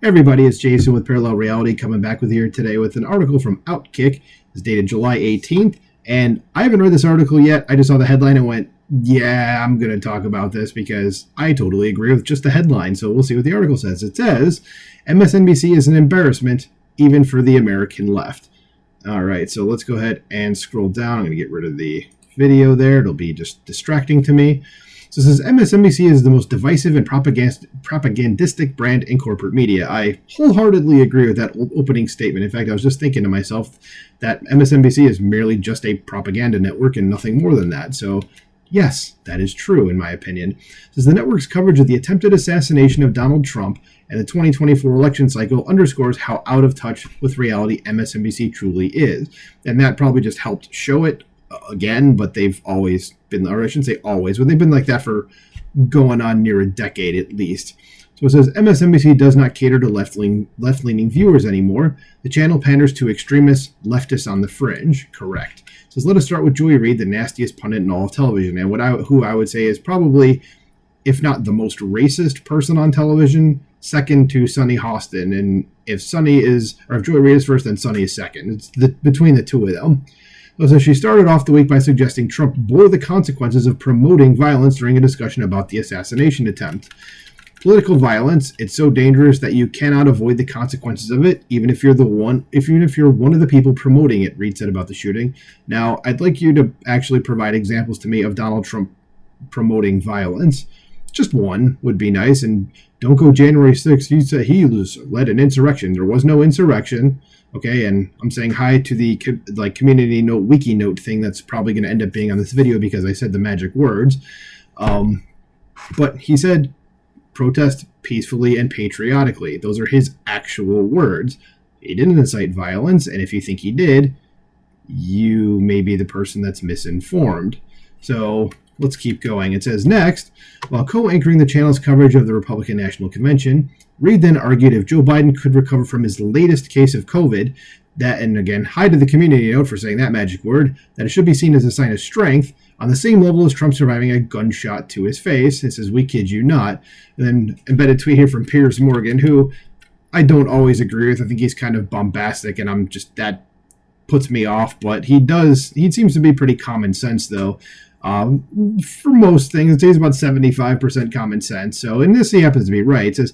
Everybody, it's Jason with Parallel Reality coming back with here today with an article from Outkick. It's dated July 18th, and I haven't read this article yet. I just saw the headline and went, yeah, I'm going to talk about this because I totally agree with just the headline, so we'll see what the article says. It says, MSNBC is an embarrassment even for the American left. All right, so let's go ahead and scroll down. I'm going to get rid of the video there. It'll be just distracting to me. So it says MSNBC is the most divisive and propagandistic brand in corporate media. I wholeheartedly agree with that opening statement. In fact, I was just thinking to myself that MSNBC is merely just a propaganda network and nothing more than that. So yes, that is true in my opinion. It says the network's coverage of the attempted assassination of Donald Trump and the 2024 election cycle underscores how out of touch with reality MSNBC truly is. And that probably just helped show it again, but they've always been, or I shouldn't say always, but they've been like that for going on near a decade at least. So it says MSNBC does not cater to left-leaning viewers anymore. The channel panders to extremists, leftists on the fringe. Correct. It says let us start with Joy Reid, the nastiest pundit in all of television, and who I would say is probably, if not the most racist person on television, second to Sunny Hostin. And if Joy Reid is first, then Sunny is second. It's between the two of them. So she started off the week by suggesting Trump bore the consequences of promoting violence during a discussion about the assassination attempt. Political violence, it's so dangerous that you cannot avoid the consequences of it, even if you're one of the people promoting it, Reid said about the shooting. Now, I'd like you to actually provide examples to me of Donald Trump promoting violence. Just one would be nice, and don't go January 6th. He said he led an insurrection. There was no insurrection. Okay, and I'm saying hi to the community note, wiki note thing that's probably going to end up being on this video because I said the magic words. But he said protest peacefully and patriotically. Those are his actual words. He didn't incite violence, and if you think he did, you may be the person that's misinformed. So let's keep going. It says next, while co-anchoring the channel's coverage of the Republican National Convention, Reid then argued if Joe Biden could recover from his latest case of COVID, and again, hi to the community note for saying that magic word, that it should be seen as a sign of strength on the same level as Trump surviving a gunshot to his face. It says, we kid you not. And then embedded tweet here from Piers Morgan, who I don't always agree with. I think he's kind of bombastic, and that puts me off, but he seems to be pretty common sense, though. For most things, it says about 75% common sense. So in this, he happens to be right. It says,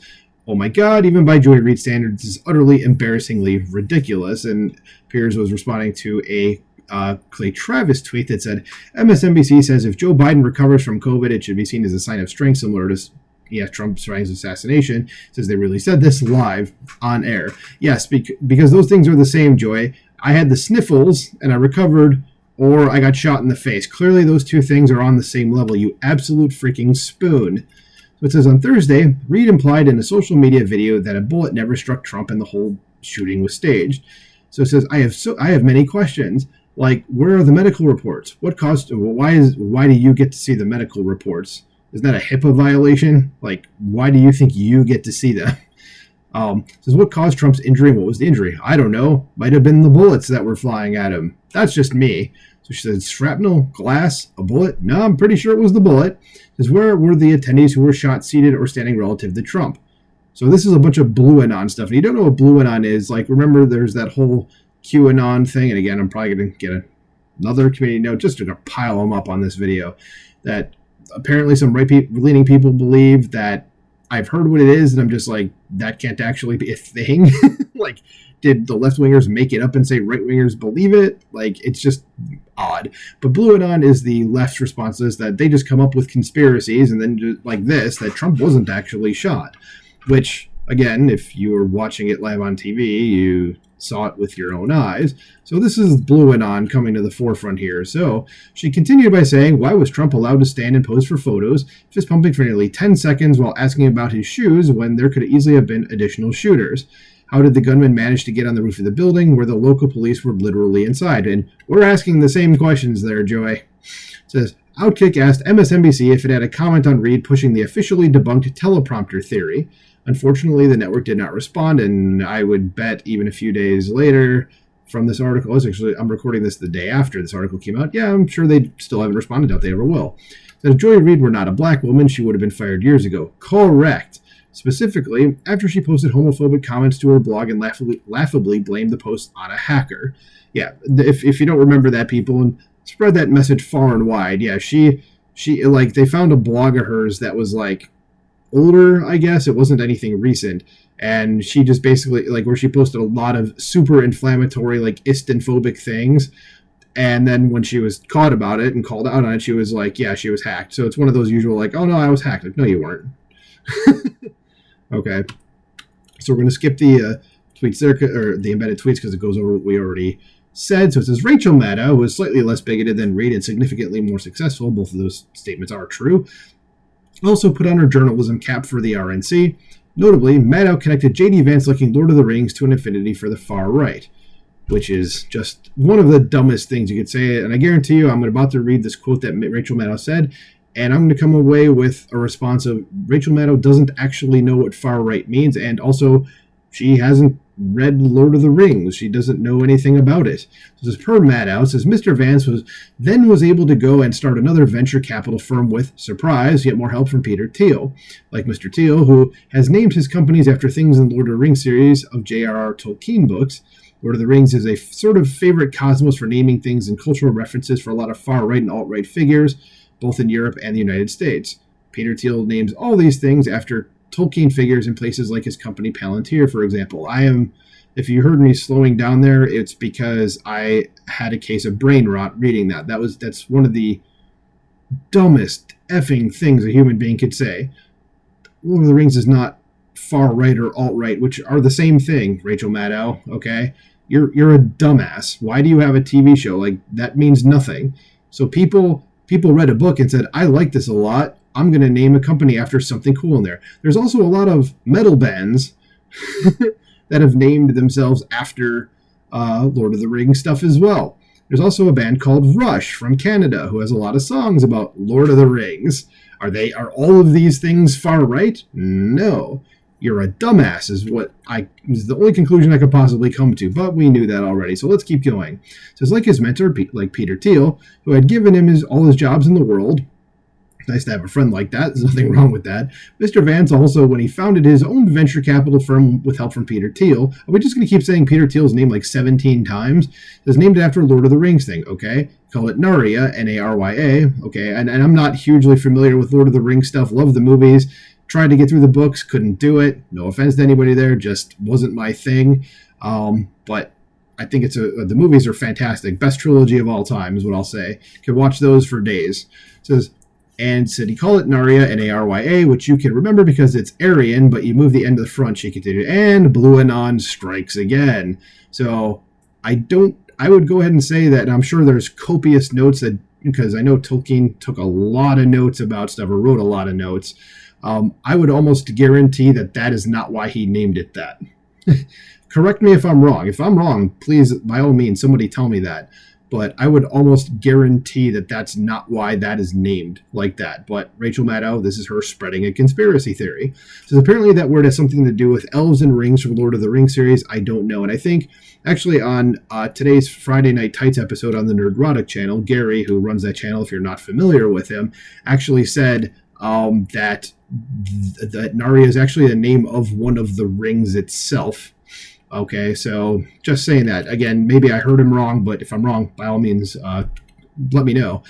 oh my God, even by Joy Reid standards, this is utterly embarrassingly ridiculous. And Piers was responding to a Clay Travis tweet that said, MSNBC says if Joe Biden recovers from COVID, it should be seen as a sign of strength similar to Trump surviving his assassination. It says they really said this live on air. Yes, because those things are the same, Joy. I had the sniffles and I recovered, or I got shot in the face. Clearly, those two things are on the same level, you absolute freaking spoon. So it says on Thursday, Reid implied in a social media video that a bullet never struck Trump and the whole shooting was staged. So it says, I have many questions. Like, where are the medical reports? What caused? Why do you get to see the medical reports? Isn't that a HIPAA violation? Like, why do you think you get to see them? Says, what caused Trump's injury and what was the injury? I don't know. Might have been the bullets that were flying at him. That's just me. So she said, shrapnel, glass, a bullet? No, I'm pretty sure it was the bullet. Says, where were the attendees who were shot seated or standing relative to Trump? So this is a bunch of Blue Anon stuff. And you don't know what Blue Anon is. Like, remember, there's that whole QAnon thing. And again, I'm probably going to get another community note just to pile them up on this video. That apparently some right-leaning people believe that I've heard what it is. And I'm just like, that can't actually be a thing. Like, did the left-wingers make it up and say right-wingers believe it? Like, it's just odd. But Blue Anon is the left's response to this, that they just come up with conspiracies and then just like this, that Trump wasn't actually shot. Which, again, if you were watching it live on TV, you saw it with your own eyes. So this is Blue Anon coming to the forefront here. So she continued by saying, why was Trump allowed to stand and pose for photos, fist pumping for nearly 10 seconds while asking about his shoes when there could easily have been additional shooters? How did the gunman manage to get on the roof of the building where the local police were literally inside? And we're asking the same questions there, Joy. It says, Outkick asked MSNBC if it had a comment on Reid pushing the officially debunked teleprompter theory. Unfortunately, the network did not respond, and I would bet even a few days later from this article, I'm recording this the day after this article came out, yeah, I'm sure they still haven't responded, doubt they ever will. That if Joy Reid were not a black woman, she would have been fired years ago. Correct. specifically after she posted homophobic comments to her blog and laughably blamed the post on a hacker. Yeah, if you don't remember that, people, and spread that message far and wide. Yeah, she like, they found a blog of hers that was like older, I guess. It wasn't anything recent. And she just basically, like, where she posted a lot of super inflammatory, like, Istonphobic things. And then when she was caught about it and called out on it, she was like, yeah, she was hacked. So it's one of those usual, like, oh, no, I was hacked. Like, no, you weren't. Okay. So we're going to skip the tweets there, or the embedded tweets, because it goes over what we already said. So it says, Rachel Maddow, who is slightly less bigoted than Reed and significantly more successful, both of those statements are true, also put on her journalism cap for the RNC. Notably, Maddow connected J.D. Vance-looking Lord of the Rings to an affinity for the far right, which is just one of the dumbest things you could say. And I guarantee you, I'm about to read this quote that Rachel Maddow said, and I'm going to come away with a response of, Rachel Maddow doesn't actually know what far right means, and also she hasn't read Lord of the Rings. She doesn't know anything about it. So this is per Maddow. It says, Mr. Vance was able to go and start another venture capital firm with, surprise, yet more help from Peter Thiel. Like Mr. Thiel, who has named his companies after things in the Lord of the Rings series of J.R.R. Tolkien books. Lord of the Rings is a sort of favorite cosmos for naming things and cultural references for a lot of far-right and alt-right figures, both in Europe and the United States. Peter Thiel names all these things after Tolkien figures in places like his company Palantir, for example. If you heard me slowing down there, it's because I had a case of brain rot reading that. That's one of the dumbest effing things a human being could say. Lord of the Rings is not far right or alt right, which are the same thing, Rachel Maddow, okay? You're a dumbass. Why do you have a TV show? Like, that means nothing. So people read a book and said, I like this a lot. I'm going to name a company after something cool in there. There's also a lot of metal bands that have named themselves after Lord of the Rings stuff as well. There's also a band called Rush from Canada who has a lot of songs about Lord of the Rings. Are all of these things far right? No. You're a dumbass is the only conclusion I could possibly come to, but we knew that already, so let's keep going. It says, like his mentor, like Peter Thiel, who had given him all his jobs in the world. Nice to have a friend like that. There's nothing wrong with that. Mr. Vance also, when he founded his own venture capital firm with help from Peter Thiel, are we just going to keep saying Peter Thiel's name like 17 times? It's named after Lord of the Rings thing, okay? Call it Narya, N-A-R-Y-A, okay? And I'm not hugely familiar with Lord of the Rings stuff. Love the movies. Tried to get through the books, couldn't do it. No offense to anybody there, just wasn't my thing. But I think the movies are fantastic. Best trilogy of all time is what I'll say. Could watch those for days. It says, and said he called it Narya, N-A-R-Y-A, which you can remember because it's Aryan, but you move the end of the front, she continued, and Blue Anon strikes again. So I would go ahead and say that, and I'm sure there's copious notes that, because I know Tolkien took a lot of notes about stuff, or wrote a lot of notes. I would almost guarantee that is not why he named it that. Correct me if I'm wrong. If I'm wrong, please, by all means, somebody tell me that. But I would almost guarantee that's not why that is named like that. But Rachel Maddow, this is her spreading a conspiracy theory. So apparently that word has something to do with elves and rings from Lord of the Rings series. I don't know. And I think actually on today's Friday Night Tights episode on the Nerdrotic channel, Gary, who runs that channel, if you're not familiar with him, actually said that Narya is actually the name of one of the rings itself. Okay, so just saying that. Again, maybe I heard him wrong, but if I'm wrong, by all means, let me know.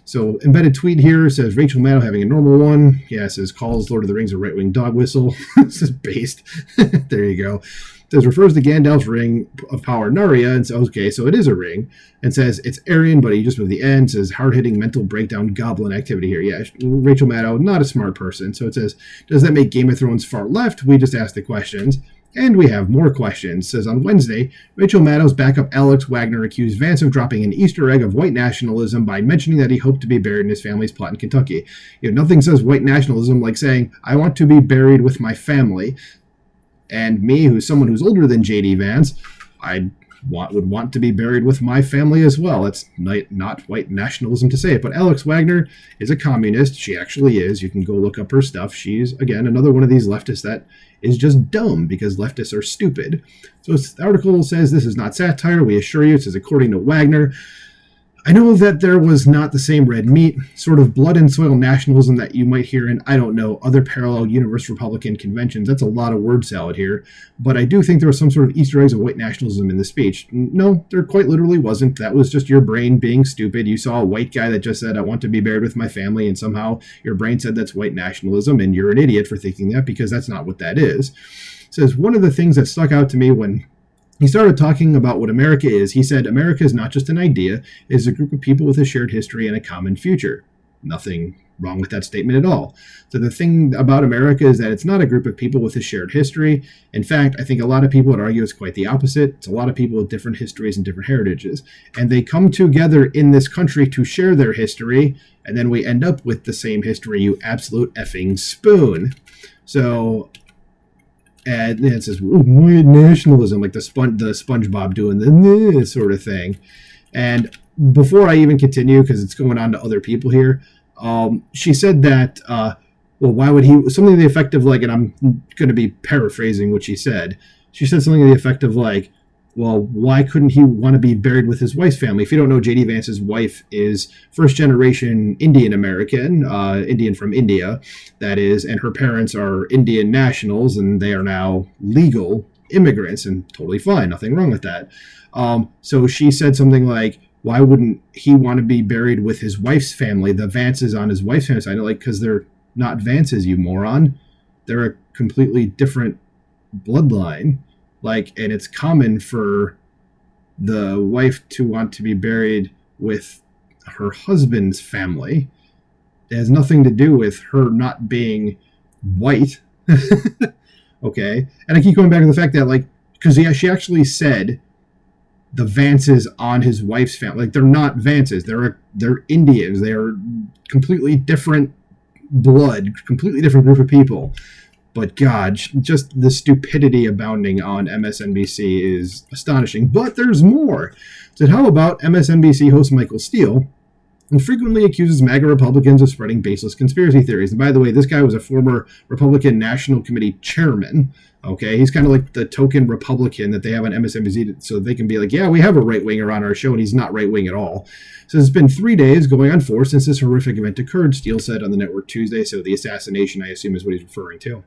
So embedded tweet here says, Rachel Maddow having a normal one. Yeah, it says, calls Lord of the Rings a right-wing dog whistle. This is based. There you go. It says, refers to Gandalf's ring of power, Narya, and says, okay, so it is a ring. And says, it's Aryan, but he just moved the end. Says, hard-hitting mental breakdown goblin activity here. Yeah, Rachel Maddow, not a smart person. So it says, does that make Game of Thrones far left? We just asked the questions. And we have more questions. It says, on Wednesday, Rachel Maddow's backup Alex Wagner accused Vance of dropping an Easter egg of white nationalism by mentioning that he hoped to be buried in his family's plot in Kentucky. Nothing says white nationalism like saying, I want to be buried with my family. And me, who's someone who's older than J.D. Vance, would want to be buried with my family as well. That's not white nationalism to say it. But Alex Wagner is a communist. She actually is. You can go look up her stuff. She's, again, another one of these leftists that is just dumb because leftists are stupid. So the article says this is not satire. We assure you. It says, according to Wagner, I know that there was not the same red meat, sort of blood and soil nationalism that you might hear in, I don't know, other parallel universe Republican conventions. That's a lot of word salad here. But I do think there was some sort of Easter eggs of white nationalism in the speech. No, there quite literally wasn't. That was just your brain being stupid. You saw a white guy that just said, I want to be buried with my family, and somehow your brain said that's white nationalism, and you're an idiot for thinking that, because that's not what that is. It says, one of the things that stuck out to me when he started talking about what America is. He said, America is not just an idea, it is a group of people with a shared history and a common future. Nothing wrong with that statement at all. So the thing about America is that it's not a group of people with a shared history. In fact, I think a lot of people would argue it's quite the opposite. It's a lot of people with different histories and different heritages. And they come together in this country to share their history, and then we end up with the same history, you absolute effing spoon. So... and it says white nationalism, like the SpongeBob doing the sort of thing. And before I even continue, because it's going on to other people here, she said that, well, why would he, something to the effect of like, and I'm going to be paraphrasing what she said. She said something to the effect of like, well, why couldn't he want to be buried with his wife's family? If you don't know, J.D. Vance's wife is first-generation Indian American, Indian from India, that is, and her parents are Indian nationals, and they are now legal immigrants, and totally fine, nothing wrong with that. So she said something like, why wouldn't he want to be buried with his wife's family, the Vances on his wife's family side? Like, because they're not Vances, you moron. They're a completely different bloodline. Like, and it's common for the wife to want to be buried with her husband's family. It has nothing to do with her not being white. Okay. And I keep going back to the fact that, like, because she actually said the Vances on his wife's family, like, they're not Vances. They're Indians. They are completely different blood, completely different group of people. But God, just the stupidity abounding on MSNBC is astonishing. But there's more. So how about MSNBC host Michael Steele, who frequently accuses MAGA Republicans of spreading baseless conspiracy theories? And by the way, this guy was a former Republican National Committee chairman. Okay, he's kind of like the token Republican that they have on MSNBC, so they can be like, yeah, we have a right-winger on our show, and he's not right-wing at all. So it's been 3 days, going on 4, since this horrific event occurred, Steele said on the network Tuesday. So the assassination, I assume, is what he's referring to.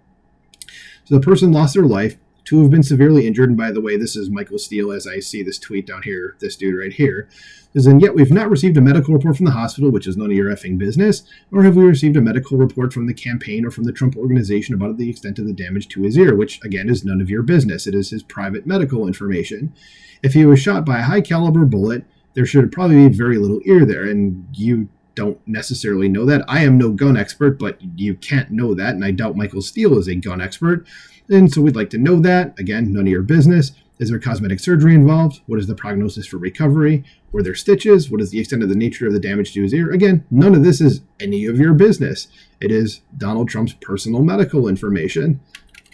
So the person lost their life. 2 have been severely injured. And by the way, this is Michael Steele as I see this tweet down here, this dude right here. And yet we've not received a medical report from the hospital, which is none of your effing business, nor have we received a medical report from the campaign or from the Trump organization about the extent of the damage to his ear, which again is none of your business. It is his private medical information. If he was shot by a high caliber bullet, there should probably be very little ear there, and you don't necessarily know that. I am no gun expert, but you can't know that, and I doubt Michael Steele is a gun expert. And so we'd like to know that. Again, none of your business. Is there cosmetic surgery involved? What is the prognosis for recovery? Were there stitches? What is the extent of the nature of the damage to his ear? Again, none of this is any of your business. It is Donald Trump's personal medical information.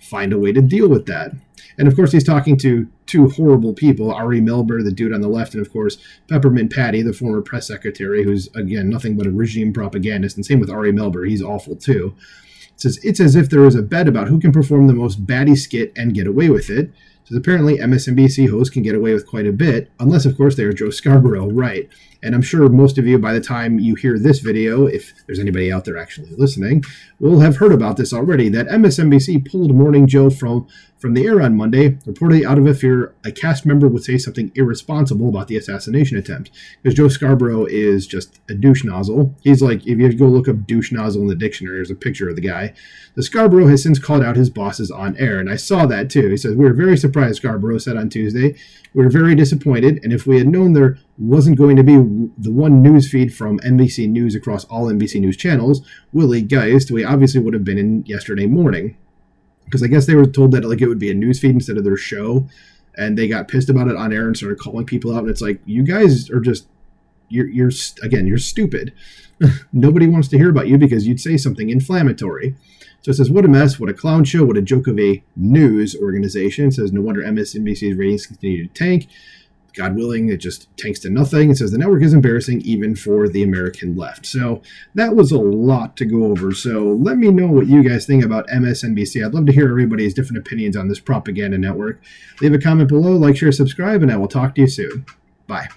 Find a way to deal with that. And of course, he's talking to 2 horrible people, Ari Melber, the dude on the left, and of course, Peppermint Patty, the former press secretary, who's, again, nothing but a regime propagandist. And same with Ari Melber. He's awful, too. It says, it's as if there was a bet about who can perform the most batty skit and get away with it. It says, apparently, MSNBC hosts can get away with quite a bit, unless, of course, they are Joe Scarborough, right? And I'm sure most of you, by the time you hear this video, if there's anybody out there actually listening, will have heard about this already, that MSNBC pulled Morning Joe from the air on Monday, reportedly out of a fear a cast member would say something irresponsible about the assassination attempt. Because Joe Scarborough is just a douche nozzle. He's like, if you go look up douche nozzle in the dictionary, there's a picture of the guy. The Scarborough has since called out his bosses on air, and I saw that too. He says, we were very surprised, Scarborough said on Tuesday. We were very disappointed, and if we had known there wasn't going to be the one news feed from NBC News across all NBC News channels, Willie Geist, we obviously would have been in yesterday morning. Because I guess they were told that like it would be a news feed instead of their show, and they got pissed about it on air and started calling people out. And it's like, you guys are just, you're stupid. Nobody wants to hear about you because you'd say something inflammatory. So it says, what a mess, what a clown show, what a joke of a news organization. It says, no wonder MSNBC's ratings continue to tank. God willing, it just tanks to nothing. It says the network is embarrassing even for the American left. So that was a lot to go over. So let me know what you guys think about MSNBC. I'd love to hear everybody's different opinions on this propaganda network. Leave a comment below, like, share, subscribe, and I will talk to you soon. Bye.